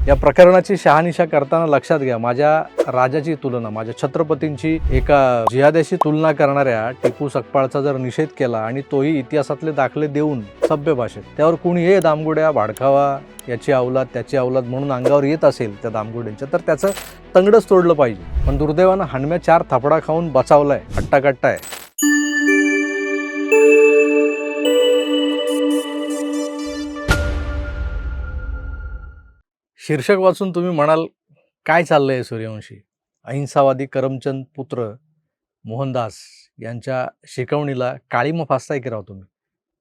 या प्रकरणाची शहानिशा करताना लक्षात घ्या, माझ्या राजाची तुलना, माझ्या छत्रपतींची एका जिहाद्याशी तुलना करणाऱ्या टिपू सकपाळचा जर निषेध केला आणि तोही इतिहासातले दाखले देऊन सभ्य भाषेत, त्यावर कुणी हे दामगुड्या भाडखावा, याची अवलाद त्याची अवलाद म्हणून अंगावर येत असेल त्या दामगुड्यांच्या, तर त्याचं तंगडच तोडलं पाहिजे. पण दुर्दैवानं हणम्या 4 थपडा खाऊन बचावलाय, हट्टाकट्टा आहे. शीर्षक वाचून तुम्ही म्हणाल, काय चाललंय सूर्यवंशी? अहिंसावादी करमचंद पुत्र मोहनदास यांच्या शिकवणीला काळीमा फासताय की राव तुम्ही.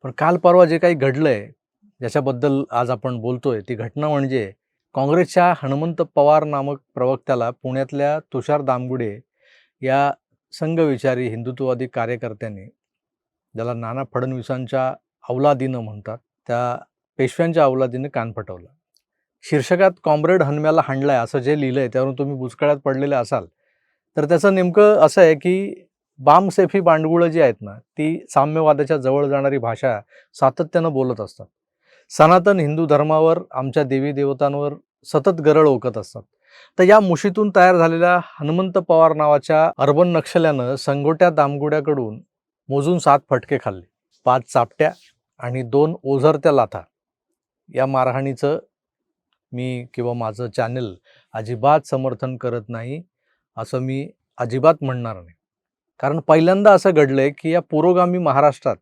पण काल परवा जे काही घडलंय, ज्याच्याबद्दल आज आपण बोलतोय, ती घटना म्हणजे काँग्रेसच्या हणमंत पवार नामक प्रवक्त्याला पुण्यातल्या तुषार दामगुडे या संघविचारी हिंदुत्ववादी कार्यकर्त्यांनी, ज्याला नाना फडणवीसांच्या अवलादीनं म्हणतात, त्या पेशव्यांच्या अवलादीनं कान फटवलं. शीर्षकात कॉम्रेड हणम्याला हाणलाय असं जे लिहिलंय, त्यावरून तुम्ही बुचकळ्यात पडलेले असाल तर त्याचं नेमकं असं आहे की बामसेफी बांडगुळं जी आहेत ना, ती साम्यवादाच्या जवळ जाणारी भाषा सातत्यानं बोलत असतात. सनातन हिंदू धर्मावर, आमच्या देवी देवतांवर सतत गरळ ओकत असतात. तर या मुशीतून तयार झालेल्या हणमंत पवार नावाच्या अर्बन नक्षल्यानं संगोट्या दामगुड्याकडून मोजून 7 फटके खाल्ले. 5 चापट्या आणि 2 ओझरत्या लाथा. या मारहाणीचं मी किंवा माझं चॅनल अजिबात समर्थन करत नाही, असं मी अजिबात म्हणणार नाही. कारण पहिल्यांदा असं घडलंय की या पुरोगामी महाराष्ट्रात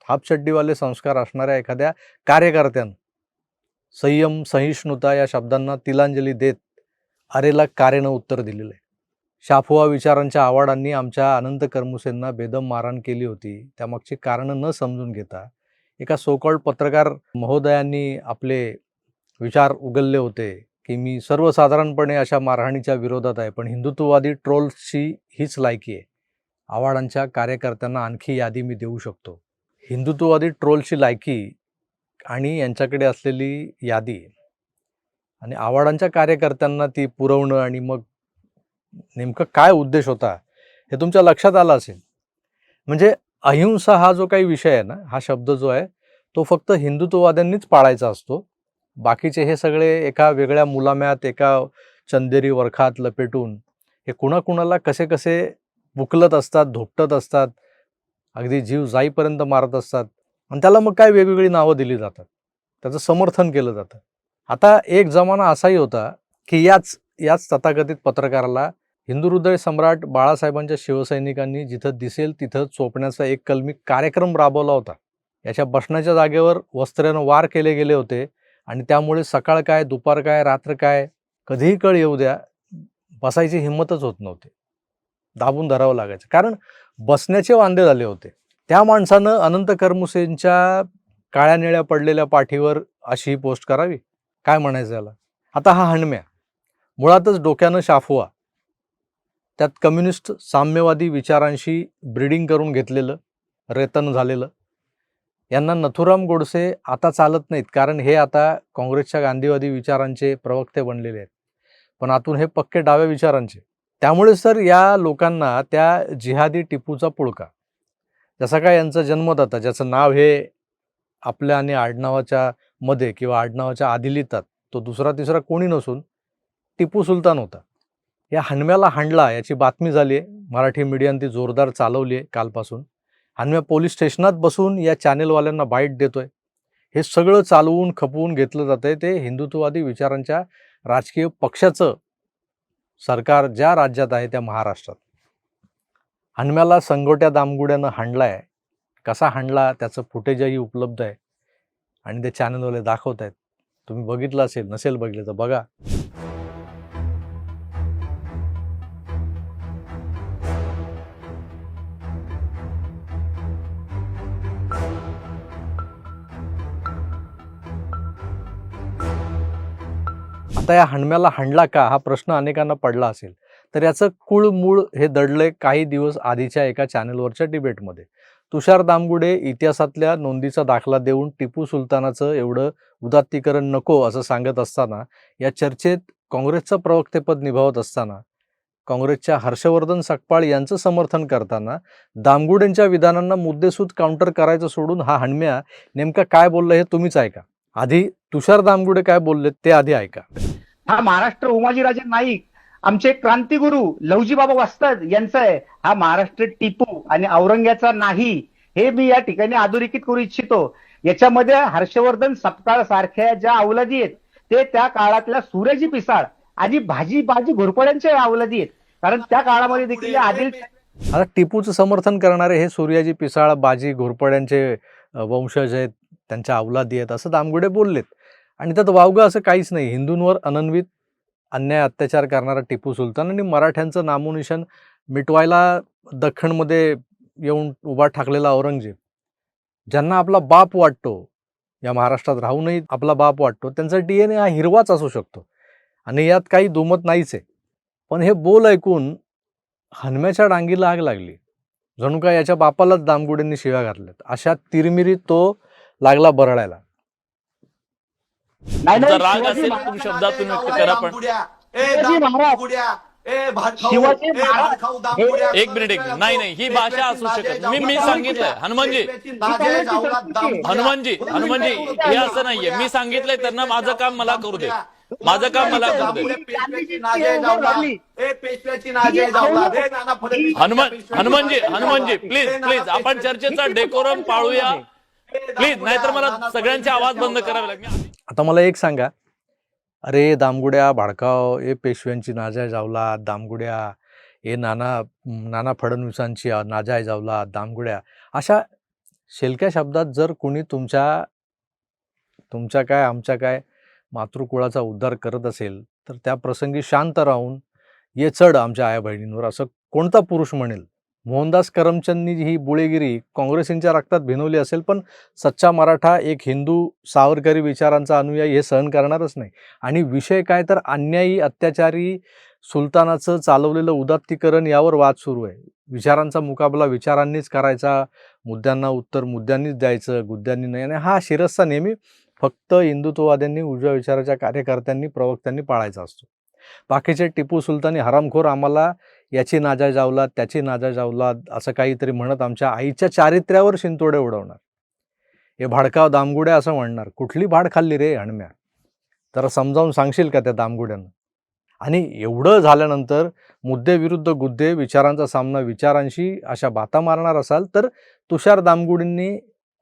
हाफचड्डीवाले संस्कार असणाऱ्या एखाद्या कार्यकर्त्यानं संयम, सहिष्णुता या शब्दांना तिलांजली देत अरेला कारेनं उत्तर दिलेलं आहे. शाफुआ विचारांच्या आवाडांनी आमच्या अनंत कर्मुसेंना बेदम मारहाण केली होती, त्यामागची कारणं न समजून घेता एका सोकॉल्ड पत्रकार महोदयांनी आपले विचार उगलले होते की मी सर्वसाधारणपणे अशा मारहाणीच्या विरोधात आहे, पण हिंदुत्ववादी ट्रोल्सची हीच लायकी आहे. आव्हाडांच्या कार्यकर्त्यांना आणखी यादी मी देऊ शकतो. हिंदुत्ववादी ट्रोलची लायकी आणि यांच्याकडे असलेली यादी आणि आव्हाडांच्या कार्यकर्त्यांना ती पुरवणं, आणि मग नेमकं काय उद्देश होता हे तुमच्या लक्षात आलं असेल. म्हणजे अहिंसा हा जो काही विषय आहे ना, हा शब्द जो आहे तो फक्त हिंदुत्ववाद्यांनीच पाळायचा असतो. बाकीचे हे सगळे एका वेगळ्या मुलाम्यात, एका चंदेरी वरखात लपेटून हे कुणाकुणाला कसे कसे बुकलत असतात, धोपटत असतात, अगदी जीव जाईपर्यंत मारत असतात, आणि त्याला मग काय वेगवेगळी नावं दिली जातात, त्याचं समर्थन केलं जातं. आता एक जमाना असाही होता की याच तथाकथित पत्रकाराला हिंदू हृदय सम्राट बाळासाहेबांच्या शिवसैनिकांनी जिथं दिसेल तिथं चोपण्याचा एक कलमी कार्यक्रम राबवला होता. याच्या बसण्याच्या जागेवर वस्त्र्यानं वार केले गेले होते, आणि त्यामुळे सकाळ काय, दुपार काय, रात्र काय, कधीही कळ येऊ द्या, बसायची हिंमतच होत नव्हती. दाबून धरावं लागायचं, कारण बसण्याचे वांदे झाले होते. त्या माणसानं अनंत कर्मुसेंच्या काळ्या निळ्या पडलेल्या पाठीवर अशी ही पोस्ट करावी, काय म्हणायचं याला? आता हा हणम्या मुळातच डोक्यानं शाफुआ, त्यात कम्युनिस्ट साम्यवादी विचारांशी ब्रीडिंग करून घेतलेलं, रेतन झालेलं. यांना नथुराम गोडसे आता चालत नाहीत, कारण हे आता काँग्रेसच्या गांधीवादी विचारांचे प्रवक्ते बनलेले आहेत, पण आतून हे पक्के डाव्या विचारांचे. त्यामुळेच तर या लोकांना त्या जिहादी टिपूचा पुळका, जसा काय यांचा जन्मदाता, ज्याचं नाव हे आपल्या आणि आडनावाच्या मध्ये किंवा आडनावाच्या आधी लिहितात, तो दुसरा तिसरा कोणी नसून टिपू सुलतान होता. या हणम्याला हाणला याची बातमी झाली आहे, मराठी मीडियाने ती जोरदार चालवली आहे कालपासून. हणम्या पोलीस स्टेशनात बसून या चॅनेलवाल्यांना बाईट देतोय. हे सगळं चालवून खपवून घेतलं जातंय ते हिंदुत्ववादी विचारांच्या राजकीय पक्षाचं सरकार ज्या राज्यात आहे त्या महाराष्ट्रात. हणम्याला संगोट्या दामगुड्यानं हाणलाय. कसा हाणला त्याचं फुटेजही उपलब्ध आहे, आणि ते चॅनलवाले दाखवत आहेत. तुम्ही बघितलं असेल, नसेल बघितलं तर बघा. आता या हणम्याला हाणला का हा प्रश्न अनेकांना पडला असेल, तर याचं कुळ मूळ हे दडलंय काही दिवस आधीच्या एका चॅनलवरच्या डिबेटमध्ये. तुषार दामगुडे इतिहासातल्या नोंदीचा दाखला देऊन टिपू सुलतानाचं एवढं उदात्तीकरण नको असं सांगत असताना, या चर्चेत काँग्रेसचं प्रवक्तेपद निभावत असताना, काँग्रेसच्या हर्षवर्धन सकपाळ यांचं समर्थन करताना, दामगुडेंच्या विधानांना मुद्देसूद काउंटर करायचं सोडून हा हणम्या नेमका काय बोलला हे तुम्हीच ऐका. आधी तुषार दामगुडे काय बोलले ते आधी ऐका. हा महाराष्ट्र उमाजीराजे नाईक, आमचे क्रांतिगुरु लवजी बाबा वस्ताद यांचा आहे. हा महाराष्ट्र टिपू आणि औरंग्याचा नाही, हे मी या ठिकाणी अधोरेखित करू इच्छितो. याच्यामध्ये हर्षवर्धन सपकाळ सारख्या ज्या अवलादी आहेत ते त्या काळातल्या सूर्यजी पिसाळ आणि बाजी घोरपड्यांच्या अवलादी आहेत. कारण त्या काळामध्ये देखील आदिल आता टिपूचं समर्थन करणारे हे सूर्याजी पिसाळ, बाजी घोरपड्यांचे वंशज आहेत, त्यांच्या अवलादी आहेत असं दामगुडे बोललेत. आणि त्यात वावगं असं काहीच नाही. हिंदूंवर अनन्वित अन्याय अत्याचार करणारा टिपू सुलतान आणि मराठ्यांचं नामोनिशाण मिटवायला दख्खनमध्ये येऊन उभा ठाकलेला औरंगजेब, ज्यांना आपला बाप वाटतो, या महाराष्ट्रात राहूनही आपला बाप वाटतो, त्यांचा DNA हा हिरवाच असू शकतो आणि यात काही दुमत नाहीच आहे. पण हे बोल ऐकून हनम्याच्या डांगीला आग लागली. जणू काय याच्या बापालाच दामगुडेंनी शिव्या घातल्यात. अशा तिरमिरीत तो लागला बरळायला. नाही तुमचा नाही, राग शिवाजी असेल महाराज- तुम्ही शब्दातून व्यक्त करा, पण शिवाजी महाराज शिवाजी महाराज एक मिनिट नाही नाही, ही भाषा असू शकत. मी सांगितलंय हनुमानजी, हनुमानजी हे असं नाहीये. मी सांगितलंय त्यांना माझं काम मला करू दे, माझं काम मला करू दे. हनुमानजी प्लीज आपण चर्चेचा डेकोरम पाळूया प्लीज, नाहीतर मला सगळ्यांचे आवाज बंद करावे लागतील. आता मला एक सांगा, अरे दामगुड्या भाडकाव, ए पेशव्यांची नाजायज अवलाद दामगुड्या, ए नाना फडणवीसांची नाजायज अवलाद दामगुड्या, अशा शेलक्या शब्दात जर कोणी तुमच्या काय आमच्या काय मातृकुळाचा उद्धार करत असेल, तर त्या प्रसंगी शांत राहून ये चढ आमच्या आया बहिणींवर असं कोणता पुरुष म्हणेल? मोहनदास करमचंदनी ही बुळेगिरी काँग्रेसींच्या रक्तात भिनवली असेल, पण सच्चा मराठा एक हिंदू सावरकरी विचारांचा अनुयायी हे सहन करणारच नाही. आणि विषय काय तर अन्यायी अत्याचारी सुलतानाचं चालवलेलं उदात्तीकरण, यावर वाद सुरू आहे. विचारांचा मुकाबला विचारांनीच करायचा, मुद्द्यांना उत्तर मुद्द्यांनीच द्यायचं, गुद्द्यांनी नाही. आणि हा शिरस्ता नेहमी फक्त हिंदुत्ववाद्यांनी, उजव्या विचाराच्या कार्यकर्त्यांनी, प्रवक्त्यांनी पाळायचा असतो. बाकीचे टिपू सुलतानी हरामखोर आम्हाला याची नाजायज अवलाद, त्याची नाजायज अवलाद असं काहीतरी म्हणत आमच्या आईच्या चारित्र्यावर शिंतोडे उडवणार. हे भाडकाव दामगुड्या असं म्हणणार. कुठली भाड खाल्ली रे हणम्या? जरा समजावून सांगशील का त्या दामगुड्यांना? आणि एवढं झाल्यानंतर मुद्दे विरुद्ध गुद्दे, विचारांचा सामना विचारांशी अशा बाता मारणार असाल तर तुषार दामगुडेंनी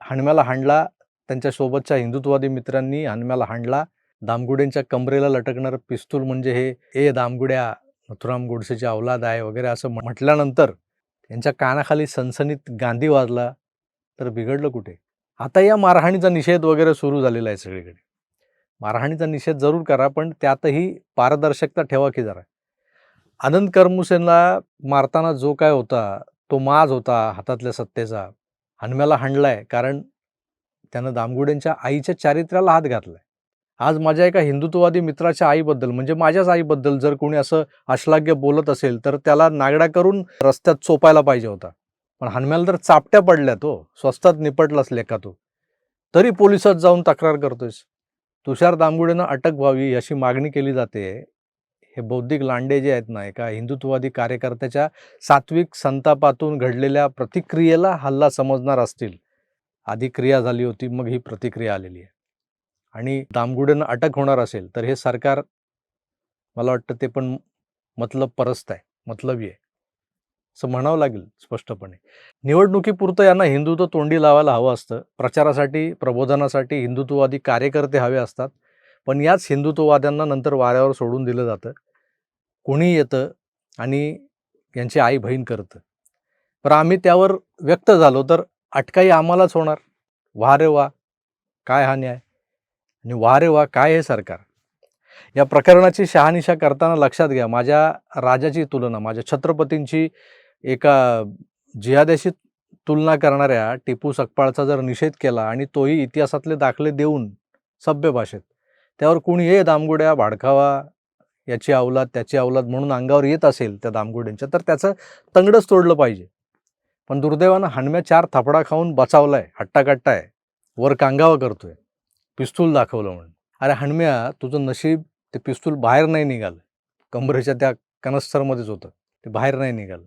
हणम्याला हाणला, त्यांच्या सोबतच्या हिंदुत्ववादी मित्रांनी हणम्याला हाणला. दामगुडेंच्या कमरेला लटकणारं पिस्तूल म्हणजे हे ए दामगुड्या नथुराम गोडसेची अवलाद आहे वगैरे असं म्हटल्यानंतर त्यांच्या कानाखाली सनसनीत गांधी वाजला तर बिघडलं कुठे? आता या मारहाणीचा निषेध वगैरे सुरू झालेला आहे सगळीकडे. मारहाणीचा निषेध जरूर करा, पण त्यातही पारदर्शकता ठेवा की जरा. आनंद करमुसेंना मारताना जो काय होता तो माज होता हातातल्या सत्तेचा, हणम्याला हाणलाय कारण त्यानं दामगुडेंच्या आईच्या चारित्र्याला हात घातलाय. आज माझ्या एका हिंदुत्ववादी मित्राच्या आईबद्दल, म्हणजे माझ्याच आईबद्दल जर कोणी असं अश्लाघ्य बोलत असेल तर त्याला नागडा करून रस्त्यात चोपायला पाहिजे होता. पण हणम्याला तर चापट्या पडल्या, तो स्वस्तात निपटलाच लेका तो, तरी पोलिसात जाऊन तक्रार करतोयस. तुषार दामगुडेंना अटक व्हावी अशी मागणी केली जाते. हे बौद्धिक लांडे जे आहेत ना, एका हिंदुत्ववादी कार्यकर्त्याच्या सात्विक संतापातून घडलेल्या प्रतिक्रियेला हल्ला समजणार असतील. आधी क्रिया झाली होती, मग ही प्रतिक्रिया आलेली आहे. आणि दामगुडेंना अटक होणार असेल तर हे सरकार, मला वाटतं ते पण मतलब परस्त आहे, मतलबी आहे असं म्हणावं लागेल स्पष्टपणे. निवडणुकीपुरतं यांना हिंदुत्व तोंडी लावायला हवं असतं. प्रचारासाठी, प्रबोधनासाठी हिंदुत्ववादी कार्यकर्ते हवे असतात. पण याच हिंदुत्ववाद्यांना नंतर वाऱ्यावर सोडून दिलं जातं. कोणी येतं आणि यांची आई बहीण करतं. पण आम्ही त्यावर व्यक्त झालो तर अटकाई आम्हालाच होणार. वा रे वा, काय हा न्याय, आणि वा रे वा काय हे सरकार. या प्रकरणाची शहानिशा करताना लक्षात घ्या, माझ्या राजाची तुलना, माझ्या छत्रपतींची एका जिहाद्याशी तुलना करणाऱ्या टिपू सकपाळचा जर निषेध केला आणि तोही इतिहासातले दाखले देऊन सभ्य भाषेत, त्यावर कोणी हे दामगुड्या भाडखावा, याची अवलाद त्याची अवलाद म्हणून अंगावर येत असेल त्या दामगुड्यांच्या, तर त्याचं तंगडच तोडलं पाहिजे. पण दुर्दैवानं हणम्या 4 थापडा खाऊन बचावलाय, हट्टाकट्टा आहे, वर कांगावा करतोय, पिस्तूल दाखवलं म्हणून. अरे हणम्या, तुझं नशीब ते पिस्तूल बाहेर नाही निघालं, कमरेच्या त्या कनस्तरमध्येच होतं, ते बाहेर नाही निघालं.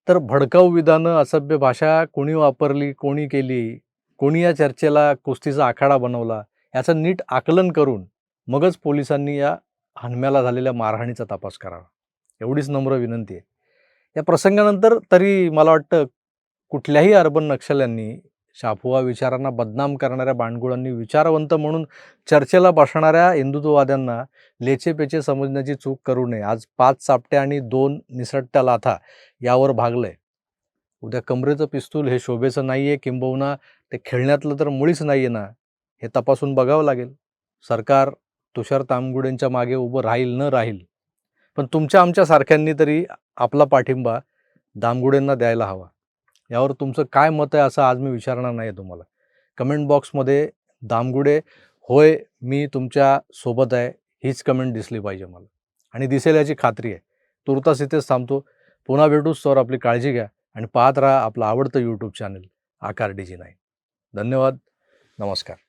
तर भडकाऊ विधानं, असभ्य भाषा कोणी वापरली, कोणी केली, कोणी या चर्चेला कुस्तीचा आखाडा बनवला, याचं नीट आकलन करून मगच पोलिसांनी या हनम्याला झालेल्या मारहाणीचा तपास करावा, एवढीच नम्र विनंती आहे. या प्रसंगानंतर तरी मला वाटतं कुठल्याही अर्बन नक्षल्यांनी, शाफुआ विचारांना बदनाम करणाऱ्या बाणगुळांनी, विचारवंत म्हणून चर्चेला बसणाऱ्या हिंदुत्ववाद्यांना लेचेपेचे समजण्याची चूक करू नये. आज 5 चापट्या आणि 2 निसटत्या लाथा यावर भागलंय. उद्या कमरेचं पिस्तूल हे शोभेचं नाही आहे, किंबहुना ते खेळण्यातलं तर मुळीच नाही आहे ना, हे तपासून बघावं लागेल. सरकार तुषार तामगुडेंच्या मागे उभं राहील न राहील, पण तुमच्या आमच्यासारख्यांनी तरी आपला पाठिंबा दामगुडेंना द्यायला हवा. यावर तुमचं काय मत आहे असं आज मी विचारणार नाही आहे तुम्हाला. कमेंट बॉक्समध्ये दामगुडे होय मी तुमच्या सोबत आहे हीच कमेंट दिसली पाहिजे मला, आणि दिसेल याची खात्री आहे. तुर्तास इथेच थांबतो. पुन्हा भेटूच, तर आपली काळजी घ्या आणि पाहत राहा आपलं आवडतं यूट्यूब चॅनल आकार DG9. धन्यवाद. नमस्कार.